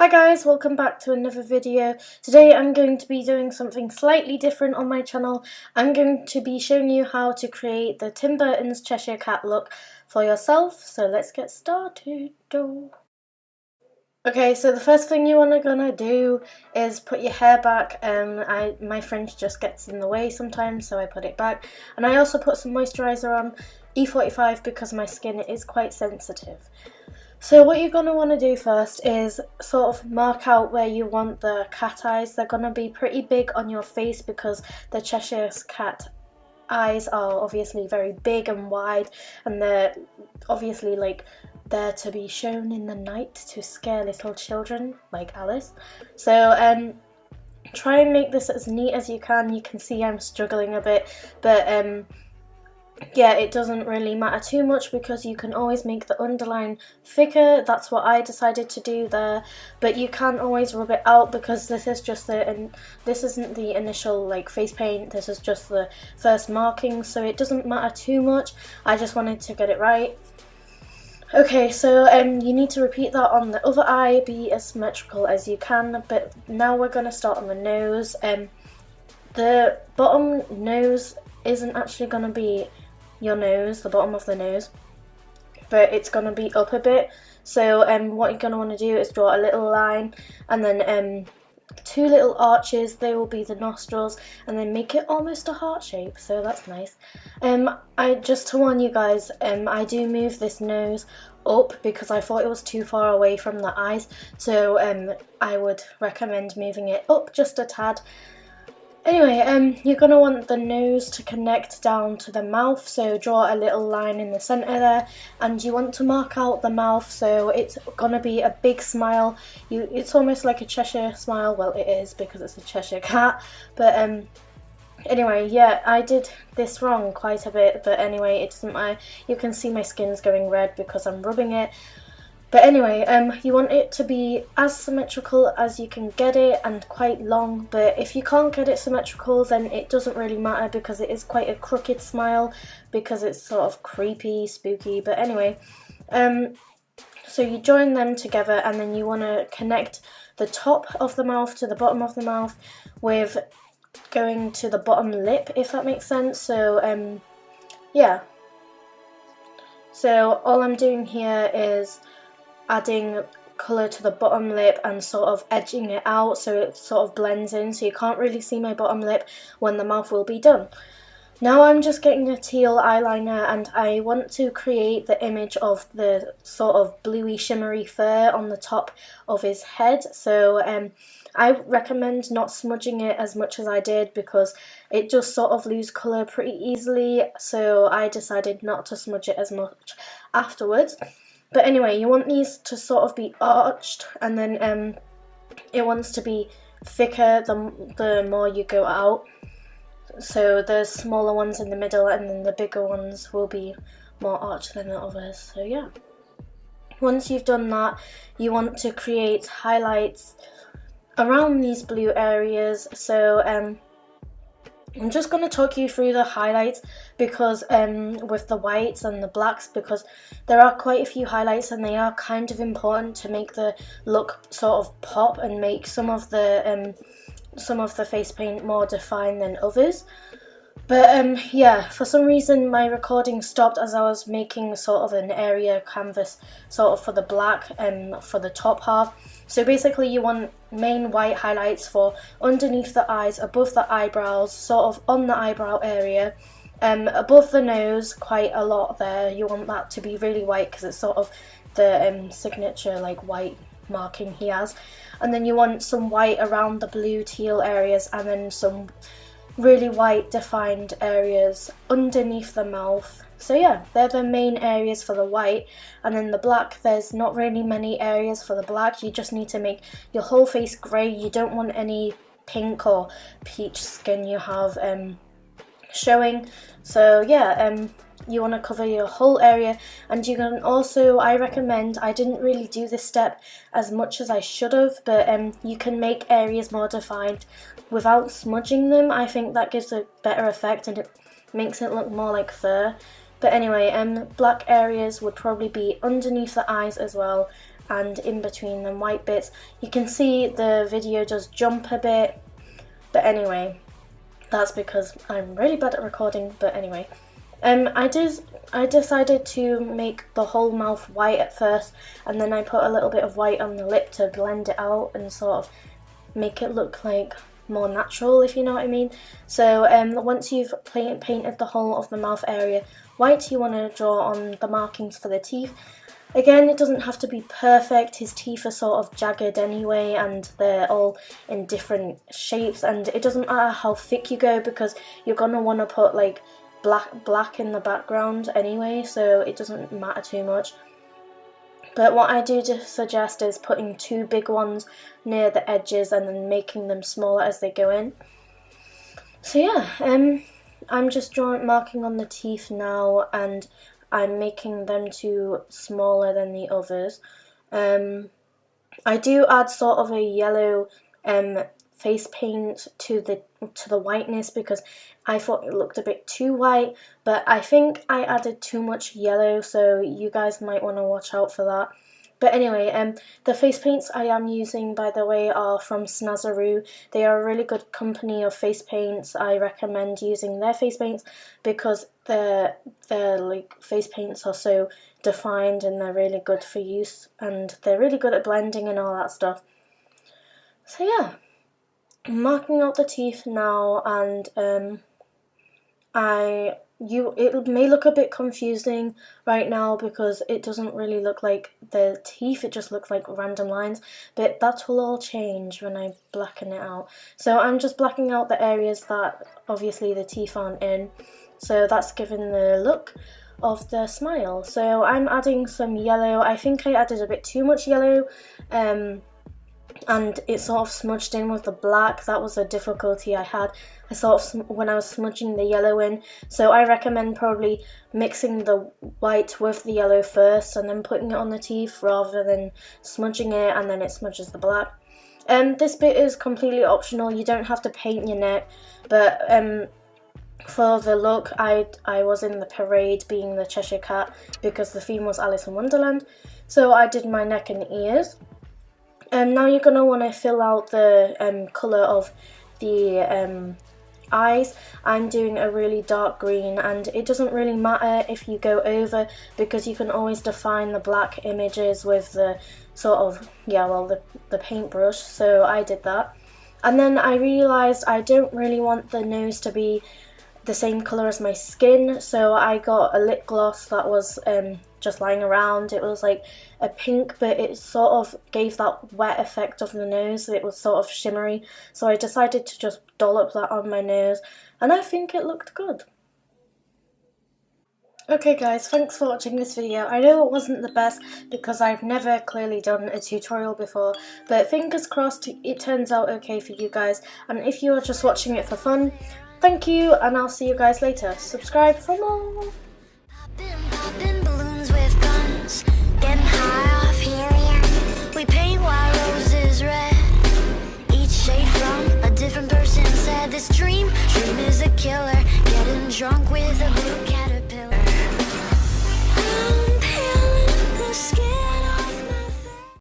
Hi guys, welcome back to another video. Today I'm going to be doing something slightly different on my channel. I'm going to be showing you how to create the Tim Burton's Cheshire Cat look for yourself. So let's get started. Okay, so the first thing you're gonna do is put your hair back. My fringe just gets in the way sometimes, so I put it back. And I also put some moisturiser on, E45, because my skin is quite sensitive. So what you're going to want to do first is sort of mark out where you want the cat eyes. They're going to be pretty big on your face because the Cheshire cat eyes are obviously very big and wide, and they're obviously like there to be shown in the night to scare little children like Alice. So try and make this as neat as you can. You can see I'm struggling a bit, but yeah, it doesn't really matter too much because you can always make the underline thicker. That's what I decided to do there, but you can always rub it out because this is just this isn't the initial like face paint. This is just the first marking, so it doesn't matter too much. I just wanted to get it right. Okay, so you need to repeat that on the other eye. Be as symmetrical as you can. But now we're going to start on the nose. The bottom nose isn't actually going to be your nose, the bottom of the nose, but it's going to be up a bit. So what you're going to want to do is draw a little line, and then two little arches. They will be the nostrils, and then make it almost a heart shape, so that's nice. I just to warn you guys, I do move this nose up because I thought it was too far away from the eyes, so I would recommend moving it up just a tad. Anyway, you're going to want the nose to connect down to the mouth, so draw a little line in the centre there, and you want to mark out the mouth, so it's going to be a big smile. It's almost like a Cheshire smile. Well, it is because it's a Cheshire cat, but anyway, yeah, I did this wrong quite a bit, but anyway, it doesn't matter. You can see my skin's going red because I'm rubbing it. But anyway, you want it to be as symmetrical as you can get it and quite long, but if you can't get it symmetrical then it doesn't really matter because it is quite a crooked smile because it's sort of creepy, spooky. But anyway, so you join them together and then you want to connect the top of the mouth to the bottom of the mouth with going to the bottom lip, if that makes sense. So yeah, so all I'm doing here is adding colour to the bottom lip and sort of edging it out so it sort of blends in, so you can't really see my bottom lip when the mouth will be done. Now I'm just getting a teal eyeliner and I want to create the image of the sort of bluey shimmery fur on the top of his head. So I recommend not smudging it as much as I did because it just sort of loses colour pretty easily, so I decided not to smudge it as much afterwards. But anyway, you want these to sort of be arched, and then it wants to be thicker the more you go out. So the smaller ones in the middle and then the bigger ones will be more arched than the others. So yeah. Once you've done that, you want to create highlights around these blue areas. So I'm just going to talk you through the highlights because with the whites and the blacks, because there are quite a few highlights and they are kind of important to make the look sort of pop and make some of the face paint more defined than others. But yeah, for some reason my recording stopped as I was making sort of an area canvas sort of for the black for the top half. So basically you want main white highlights for underneath the eyes, above the eyebrows, sort of on the eyebrow area, above the nose, quite a lot there. You want that to be really white because it's sort of the signature like white marking he has. And then you want some white around the blue teal areas, and then some really white defined areas underneath the mouth. So yeah, they're the main areas for the white. And then the black, there's not really many areas for the black. You just need to make your whole face grey. You don't want any pink or peach skin you have showing. So yeah, you want to cover your whole area. And you can also, I recommend, I didn't really do this step as much as I should have, but you can make areas more defined without smudging them. I think that gives a better effect and it makes it look more like fur. But anyway, black areas would probably be underneath the eyes as well, and in between the white bits. You can see the video does jump a bit, but anyway, that's because I'm really bad at recording. But anyway, I decided to make the whole mouth white at first, and then I put a little bit of white on the lip to blend it out and sort of make it look like more natural, if you know what I mean. So once you've painted the whole of the mouth area white, you want to draw on the markings for the teeth. Again, it doesn't have to be perfect. His teeth are sort of jagged anyway, and they're all in different shapes, and it doesn't matter how thick you go because you're going to want to put like black in the background anyway, so it doesn't matter too much. But what I do suggest is putting 2 big ones near the edges and then making them smaller as they go in. So yeah, I'm just marking on the teeth now, and I'm making them 2 smaller than the others. I do add sort of a yellow face paint to the whiteness because I thought it looked a bit too white, but I think I added too much yellow, so you guys might want to watch out for that. But anyway, the face paints I am using, by the way, are from Snazzaroo. They are a really good company of face paints. I recommend using their face paints because their like face paints are so defined and they're really good for use, and they're really good at blending and all that stuff. So yeah, I'm marking out the teeth now, and it may look a bit confusing right now because it doesn't really look like the teeth, it just looks like random lines, but that will all change when I blacken it out. So I'm just blacking out the areas that obviously the teeth aren't in, so that's given the look of the smile. So I'm adding some yellow. I think I added a bit too much yellow, and it sort of smudged in with the black. That was a difficulty I had. I sort of, when I was smudging the yellow in, so I recommend probably mixing the white with the yellow first and then putting it on the teeth rather than smudging it and then it smudges the black. This bit is completely optional. You don't have to paint your neck, but for the look, I was in the parade being the Cheshire Cat because the theme was Alice in Wonderland, so I did my neck and ears. Now you're going to want to fill out the colour of the eyes. I'm doing a really dark green, and it doesn't really matter if you go over because you can always define the black images with the sort of, the paintbrush, so I did that. And then I realised I don't really want the nose to be the same colour as my skin, so I got a lip gloss that was just lying around. It was like a pink, but it sort of gave that wet effect of the nose. It was sort of shimmery, so I decided to just dollop that on my nose, and I think it looked good. Okay guys, thanks for watching this video. I know it wasn't the best because I've never clearly done a tutorial before, but fingers crossed it turns out okay for you guys, and if you are just watching it for fun, thank you, and I'll see you guys later. Subscribe for more! Popping balloons with guns, getting high off helium. We paint white roses red, each shade from a different person said this dream is a killer, getting drunk with a blue